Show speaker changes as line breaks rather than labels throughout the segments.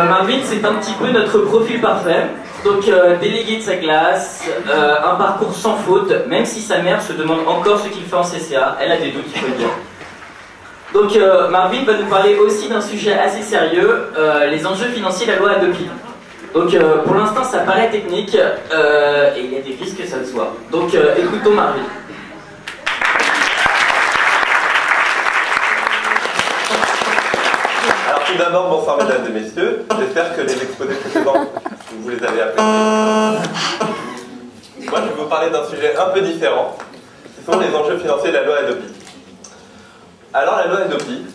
Marvin, c'est un petit peu notre profil parfait. Donc, délégué de sa classe, un parcours sans faute, même si sa mère se demande encore ce qu'il fait en CCA, elle a des doutes, il faut le dire. Donc, Marvin va nous parler aussi d'un sujet assez sérieux, les enjeux financiers de la loi Hadopi. Donc, pour l'instant, ça paraît technique, et il y a des risques que ça le soit. Donc, écoutons Marvin.
Tout d'abord, bonsoir mesdames et messieurs. J'espère que les exposés précédents, vous les avez appréciés. Moi, je vais vous parler d'un sujet un peu différent, qui sont les enjeux financiers de la loi Hadopi. Alors, la loi Hadopi,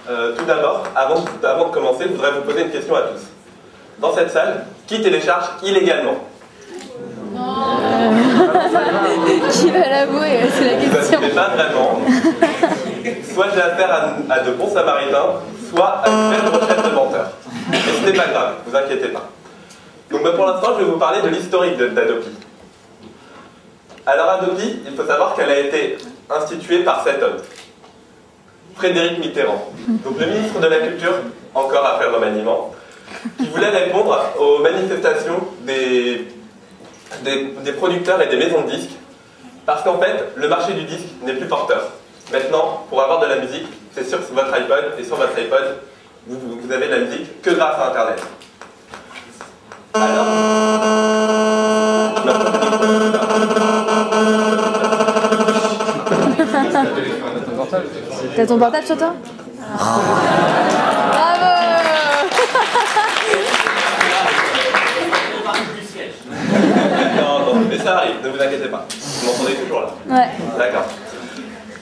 tout d'abord, avant de commencer, je voudrais vous poser une question à tous. Dans cette salle, qui télécharge illégalement?
Qui va l'avouer? C'est la question.
Vous ne pas vraiment. Soit j'ai affaire à de bons samaritains, soit à une belle recherche de menteurs. Mais ce n'est pas grave, ne vous inquiétez pas. Donc pour l'instant, je vais vous parler de l'historique d'Hadopi. Alors Hadopi, il faut savoir qu'elle a été instituée par cet homme, Frédéric Mitterrand, donc le ministre de la Culture, encore à faire remaniement, qui voulait répondre aux manifestations des producteurs et des maisons de disques, parce qu'en fait, le marché du disque n'est plus porteur. Maintenant, pour avoir de la musique, c'est sur votre iPod, et sur votre iPod, vous avez de la musique que grâce à Internet. Alors,
T'as ton portable sur toi? Bravo.
non, mais ça arrive, ne vous inquiétez pas. Vous m'entendez toujours là?
Ouais.
D'accord.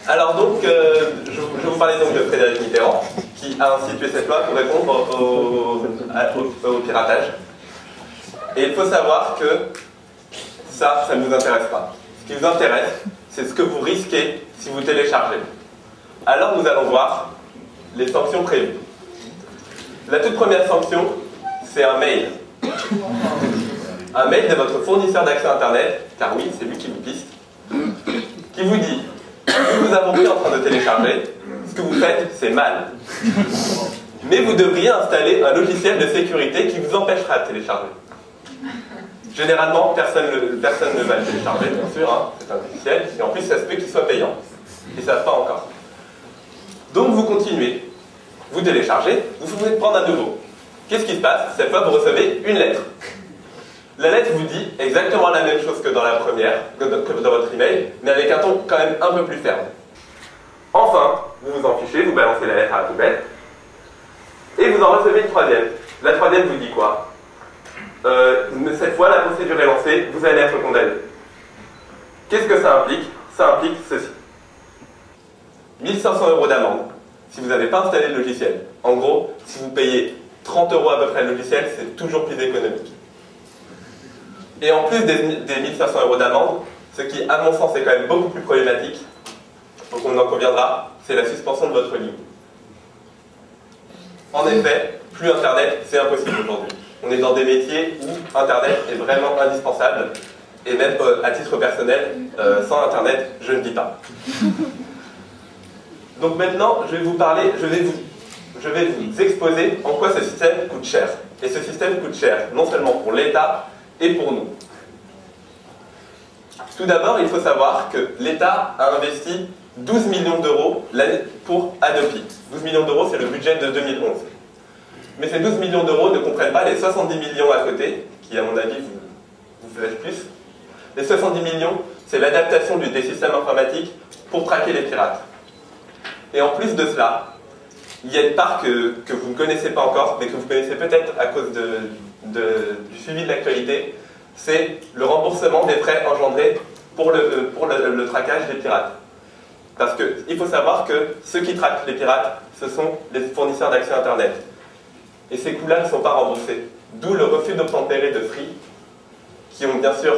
Alors donc, je vais vous parler donc de Frédéric Mitterrand, qui a institué cette loi pour répondre au piratage. Et il faut savoir que ça ne vous intéresse pas. Ce qui vous intéresse, c'est ce que vous risquez si vous téléchargez. Alors nous allons voir les sanctions prévues. La toute première sanction, c'est un mail. Un mail de votre fournisseur d'accès Internet, car oui, c'est lui qui vous piste, qui vous dit: nous vous avons pris en train de télécharger, ce que vous faites, c'est mal. Mais vous devriez installer un logiciel de sécurité qui vous empêchera de télécharger. Généralement, personne ne va le télécharger, bien sûr, hein, c'est un logiciel, et en plus, ça se peut qu'il soit payant. Et ça ne pas encore. Donc, vous continuez, vous téléchargez, vous pouvez prendre un nouveau. Qu'est-ce qui se passe? Cette fois, vous recevez une lettre. La lettre vous dit exactement la même chose que dans la première, que dans votre email, mais avec un ton quand même un peu plus ferme. Enfin, vous vous en fichez, vous balancez la lettre à la poubelle, et vous en recevez une troisième. La troisième vous dit quoi? Cette fois, la procédure est lancée, vous allez être condamné. Qu'est-ce que ça implique? Ça implique ceci. 1 500 € d'amende, si vous n'avez pas installé le logiciel. En gros, si vous payez 30 € à peu près le logiciel, c'est toujours plus économique. Et en plus des 1 500 € d'amende, ce qui, à mon sens, est quand même beaucoup plus problématique, donc on en conviendra, c'est la suspension de votre ligne. En effet, plus Internet, c'est impossible aujourd'hui. On est dans des métiers où Internet est vraiment indispensable, et même à titre personnel, sans Internet, je ne vis pas. Donc maintenant, je vais vous exposer en quoi ce système coûte cher. Et ce système coûte cher, non seulement pour l'État, et pour nous. Tout d'abord, il faut savoir que l'État a investi 12 millions d'euros pour Hadopi. 12 millions d'euros, c'est le budget de 2011. Mais ces 12 millions d'euros ne comprennent pas les 70 millions à côté, qui à mon avis vous flèchent plus. Les 70 millions, c'est l'adaptation des systèmes informatiques pour traquer les pirates. Et en plus de cela, il y a une part que vous ne connaissez pas encore, mais que vous connaissez peut-être à cause du suivi de l'actualité, c'est le remboursement des frais engendrés pour le traquage des pirates. Parce qu'il faut savoir que ceux qui traquent les pirates, ce sont les fournisseurs d'accès Internet. Et ces coûts-là ne sont pas remboursés. D'où le refus d'obtempérer de Free, qui ont bien sûr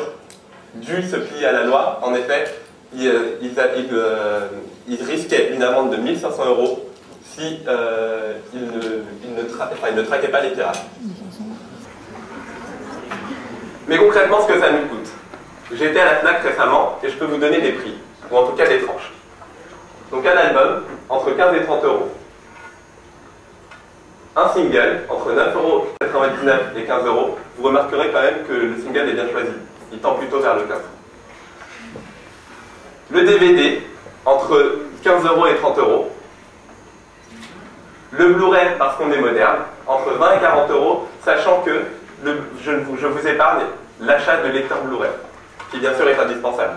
dû se plier à la loi. En effet, ils risquaient une amende de 1 500 € si ils ne traquaient pas les pirates. Mais concrètement, ce que ça nous coûte. J'étais à la Fnac récemment et je peux vous donner des prix, ou en tout cas des tranches. Donc un album, entre 15 et 30 euros. Un single, entre 9,99 € et 15 €, vous remarquerez quand même que le single est bien choisi. Il tend plutôt vers le 15. Le DVD, entre 15 € et 30 €. Le Blu-ray, parce qu'on est moderne, entre 20 et 40 €, sachant que je vous épargne l'achat de lecteurs Blu-ray, qui bien sûr est indispensable.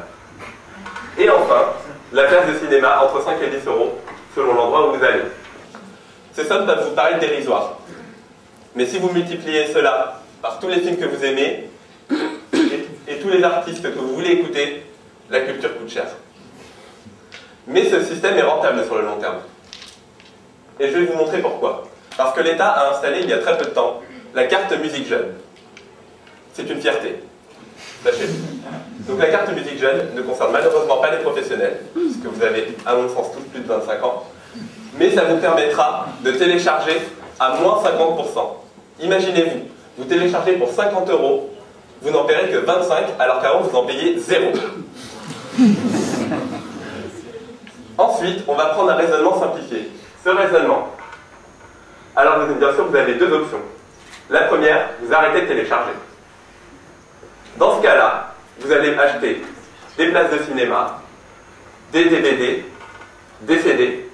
Et enfin, la place de cinéma, entre 5 et 10 €, selon l'endroit où vous allez. Ces sommes peuvent vous paraître dérisoires. Mais si vous multipliez cela par tous les films que vous aimez et tous les artistes que vous voulez écouter, la culture coûte cher. Mais ce système est rentable sur le long terme. Et je vais vous montrer pourquoi. Parce que l'État a installé il y a très peu de temps la carte musique jeune. C'est une fierté. Sachez-le. Donc la carte musique jeune ne concerne malheureusement pas les professionnels, puisque vous avez, à mon sens, tous plus de 25 ans. Mais ça vous permettra de télécharger à moins 50%. Imaginez-vous, vous téléchargez pour 50 €, vous n'en paierez que 25, alors qu'avant vous en payez 0. Ensuite, on va prendre un raisonnement simplifié. Ce raisonnement, alors bien sûr vous avez deux options. La première, vous arrêtez de télécharger. Dans ce cas-là, vous allez acheter des places de cinéma, des DVD, des CD,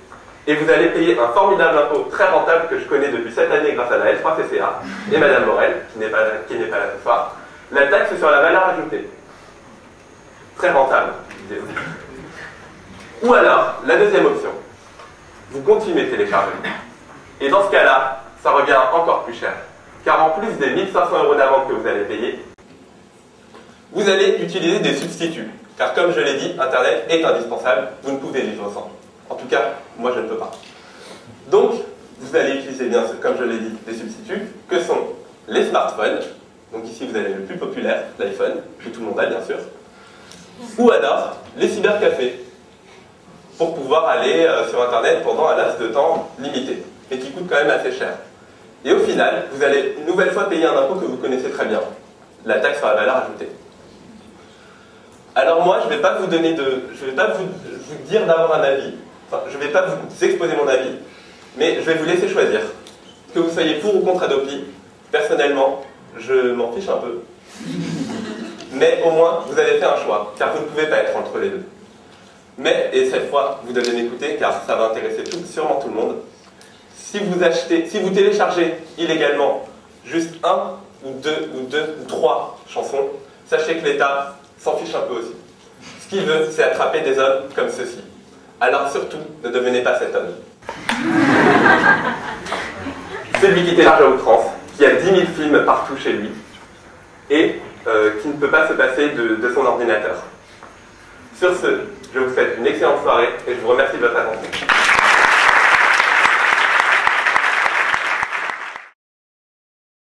et vous allez payer un formidable impôt très rentable que je connais depuis cette année grâce à la S3CCA et Madame Morel, qui n'est pas là ce soir, la taxe sur la valeur ajoutée. Très rentable, disais-vous. Ou alors, la deuxième option, vous continuez de télécharger. Et dans ce cas-là, ça revient encore plus cher. Car en plus des 1 500 € d'amende que vous allez payer, vous allez utiliser des substituts. Car comme je l'ai dit, Internet est indispensable, vous ne pouvez vivre sans. En tout cas, moi je ne peux pas. Donc, vous allez utiliser bien sûr, comme je l'ai dit, des substituts, que sont les smartphones. Donc ici vous avez le plus populaire, l'iPhone, que tout le monde a bien sûr. Ou alors, les cybercafés, pour pouvoir aller sur Internet pendant un laps de temps limité, mais qui coûte quand même assez cher. Et au final, vous allez une nouvelle fois payer un impôt que vous connaissez très bien, la taxe sur la valeur ajoutée. Alors moi, je ne vais pas vous donner je vais pas vous dire d'avoir un avis, enfin, je ne vais pas vous exposer mon avis, mais je vais vous laisser choisir. Que vous soyez pour ou contre Adopi, personnellement, je m'en fiche un peu. Mais au moins, vous avez fait un choix, car vous ne pouvez pas être entre les deux. Mais, et cette fois, vous devez m'écouter, car ça va intéresser sûrement tout le monde. Si vous téléchargez illégalement juste un ou deux ou trois chansons, sachez que l'État s'en fiche un peu aussi. Ce qu'il veut, c'est attraper des hommes comme ceux-ci. Alors surtout, ne devenez pas cet homme. Celui qui télécharge à outrance, qui a 10 000 films partout chez lui, et qui ne peut pas se passer de son ordinateur. Sur ce, je vous souhaite une excellente soirée et je vous remercie de votre attention.